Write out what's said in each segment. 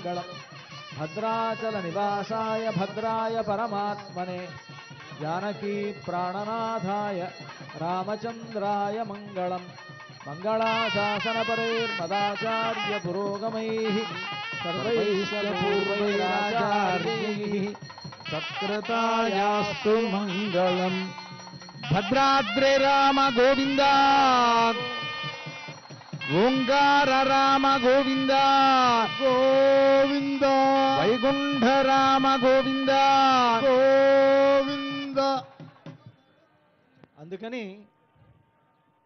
మంగళం భద్రాచల నివాసాయ భద్రాయ పరమాత్మనే జానకీ ప్రాణనాథాయ రామచంద్రాయ మంగళం మంగళాశాసనపరైర్మదాచార్య పురోగమైః సర్వైశ్చ పూర్వైరాచార్యైః సత్కృతాయాస్తు మంగళం. భద్రాద్రి రామ గోవింద, ఓంకార రామ గోవింద గోవింద, వైకుంఠ రామ గోవింద గోవింద. అందుకని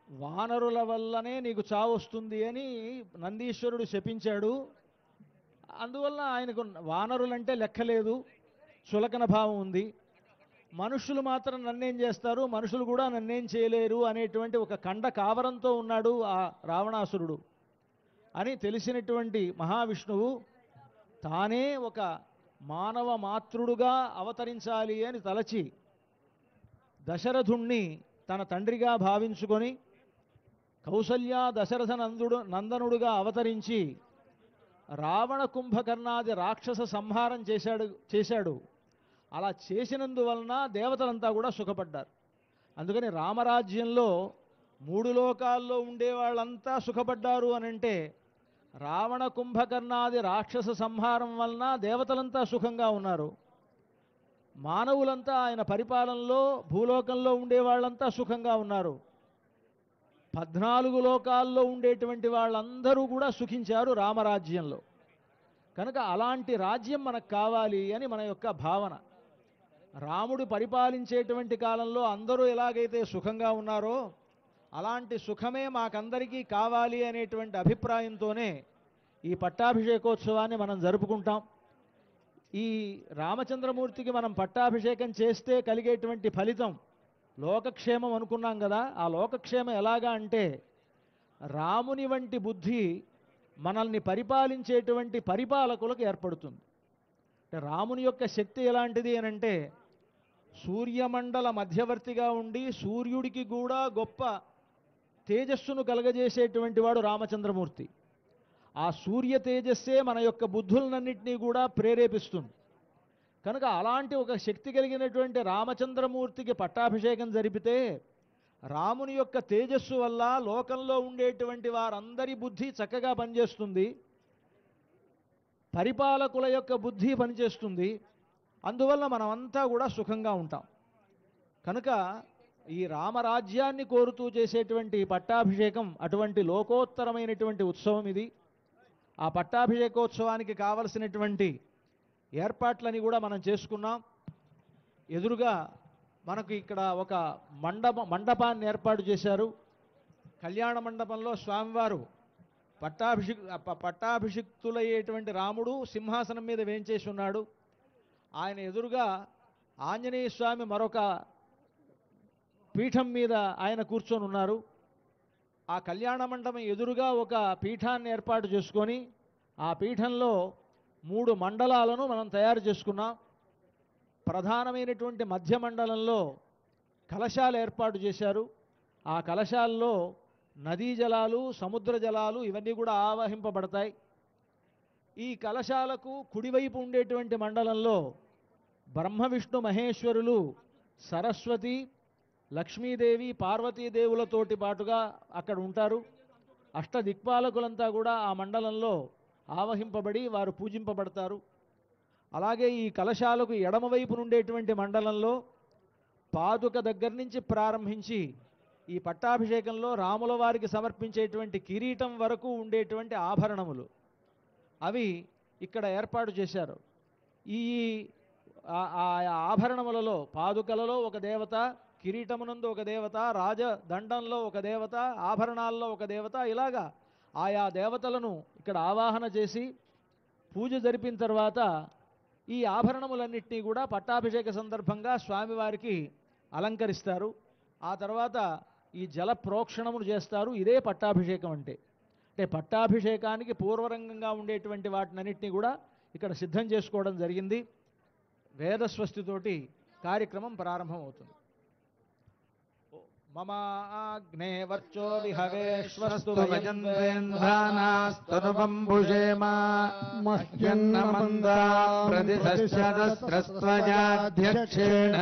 వానరుల వల్లనే నీకు చావు వస్తుంది అని నందీశ్వరుడు శపించాడు. అందువల్ల ఆయనకు వానరులంటే లెక్కలేదు, చులకన భావం ఉంది. మనుషులు మాత్రం నన్నేం చేస్తారు, మనుషులు కూడా నన్నేం చేయలేరు అనేటువంటి ఒక కండ కావరంతో ఉన్నాడు ఆ రావణాసురుడు అని తెలిసినటువంటి మహావిష్ణువు తానే ఒక మానవ మాతృడుగా అవతరించాలి అని తలచి దశరథుణ్ణి తన తండ్రిగా భావించుకొని కౌసల్య దశరథ నందనుడుగా అవతరించి రావణ కుంభకర్ణాది రాక్షస సంహారం చేశాడు. అలా చేసినందువలన దేవతలంతా కూడా సుఖపడ్డారు. అందుకని రామరాజ్యంలో 3 లోకాల్లో ఉండేవాళ్ళంతా సుఖపడ్డారు అనంటే రావణ కుంభకర్ణాది రాక్షస సంహారం వలన దేవతలంతా సుఖంగా ఉన్నారు. మానవులంతా ఆయన పరిపాలనలో భూలోకంలో ఉండేవాళ్ళంతా సుఖంగా ఉన్నారు. 14 లోకాల్లో ఉండేటువంటి వాళ్ళందరూ కూడా సుఖించారు రామరాజ్యంలో. కనుక అలాంటి రాజ్యం మనకు కావాలి అని మన యొక్క భావన. రాముడు పరిపాలించేటువంటి కాలంలో అందరూ ఎలాగైతే సుఖంగా ఉన్నారో అలాంటి సుఖమే మాకందరికీ కావాలి అనేటువంటి అభిప్రాయంతోనే ఈ పట్టాభిషేకోత్సవాన్ని మనం జరుపుకుంటాం. ఈ రామచంద్రమూర్తికి మనం పట్టాభిషేకం చేస్తే కలిగేటువంటి ఫలితం లోకక్షేమం అనుకున్నాం కదా. ఆ లోకక్షేమం ఎలాగా అంటే రాముని వంటి బుద్ధి మనల్ని పరిపాలించేటువంటి పరిపాలకులకు ఏర్పడుతుంది. రాముని యొక్క శక్తి ఎలాంటిది అనంటే సూర్యమండల మధ్యవర్తిగా ఉండి సూర్యుడికి కూడా గొప్ప తేజస్సును కలగజేసేటువంటి వాడు రామచంద్రమూర్తి. ఆ సూర్య తేజస్సే మన యొక్క బుద్ధులన్నింటినీ కూడా ప్రేరేపిస్తుంది. కనుక అలాంటి ఒక శక్తి కలిగినటువంటి రామచంద్రమూర్తికి పట్టాభిషేకం జరిపితే రాముని యొక్క తేజస్సు వల్ల లోకంలో ఉండేటువంటి వారందరి బుద్ధి చక్కగా పనిచేస్తుంది, పరిపాలకుల యొక్క బుద్ధి పనిచేస్తుంది. అందువల్ల మనమంతా కూడా సుఖంగా ఉంటాం. కనుక ఈ రామరాజ్యాన్ని కోరుతూ చేసేటువంటి పట్టాభిషేకం అటువంటి లోకోత్తరమైనటువంటి ఉత్సవం ఇది. ఆ పట్టాభిషేకోత్సవానికి కావలసినటువంటి ఏర్పాట్లని కూడా మనం చేసుకున్నాం. ఎదురుగా మనకు ఇక్కడ ఒక మండపాన్ని ఏర్పాటు చేశారు. కళ్యాణ మండపంలో స్వామివారు పట్టాభిషిక్తులయ్యేటువంటి రాముడు సింహాసనం మీద వేంచేసి ఉన్నాడు. ఆయన ఎదురుగా ఆంజనేయ స్వామి మరొక పీఠం మీద ఆయన కూర్చొని ఉన్నారు. ఆ కళ్యాణ మండపం ఎదురుగా ఒక పీఠాన్ని ఏర్పాటు చేసుకొని ఆ పీఠంలో 3 మండలాలను మనం తయారు చేసుకున్నాం. ప్రధానమైనటువంటి మధ్య మండలంలో కలశాలు ఏర్పాటు చేశారు. ఆ కలశాల్లో నదీ జలాలు, సముద్ర జలాలు ఇవన్నీ కూడా ఆవహింపబడతాయి. ఈ కలశాలకు కుడివైపు ఉండేటువంటి మండలంలో బ్రహ్మ విష్ణు మహేశ్వరులు, సరస్వతి, లక్ష్మీదేవి, పార్వతీదేవులతోటి పాటుగా అక్కడ ఉంటారు. అష్టదిక్పాలకులంతా కూడా ఆ మండలంలో ఆవహింపబడి వారు పూజింపబడతారు. అలాగే ఈ కలశాలకు ఎడమవైపు నుండేటువంటి మండలంలో పాదుక దగ్గర నుంచి ప్రారంభించి ఈ పట్టాభిషేకంలో రాముల వారికి సమర్పించేటువంటి కిరీటం వరకు ఉండేటువంటి ఆభరణములు అవి ఇక్కడ ఏర్పాటు చేశారు. ఈ ఆభరణములలో పాదుకలలో ఒక దేవత, కిరీటమునందు ఒక దేవత, రాజదండంలో ఒక దేవత, ఆభరణాల్లో ఒక దేవత, ఇలాగా ఆయా దేవతలను ఇక్కడ ఆవాహన చేసి పూజ జరిపిన తర్వాత ఈ ఆభరణములన్నింటినీ కూడా పట్టాభిషేక సందర్భంగా స్వామివారికి అలంకరిస్తారు. ఆ తర్వాత ఈ జల ప్రోక్షణములు చేస్తారు. ఇదే పట్టాభిషేకం అంటే పట్టాభిషేకానికి పూర్వరంగంగా ఉండేటువంటి వాటినన్నింటినీ కూడా ఇక్కడ సిద్ధం చేసుకోవడం జరిగింది. వేదస్వస్తితోటి కార్యక్రమం ప్రారంభమవుతుంది. మమ ఆగ్నే వర్చో విహవేశ్వస్తు వయన్వేంద్రానాస్తనుబంభుషేమ మహ్యన్నమందా ప్రతిదశ్చదస్రస్త్వజాధ్యక్షేణ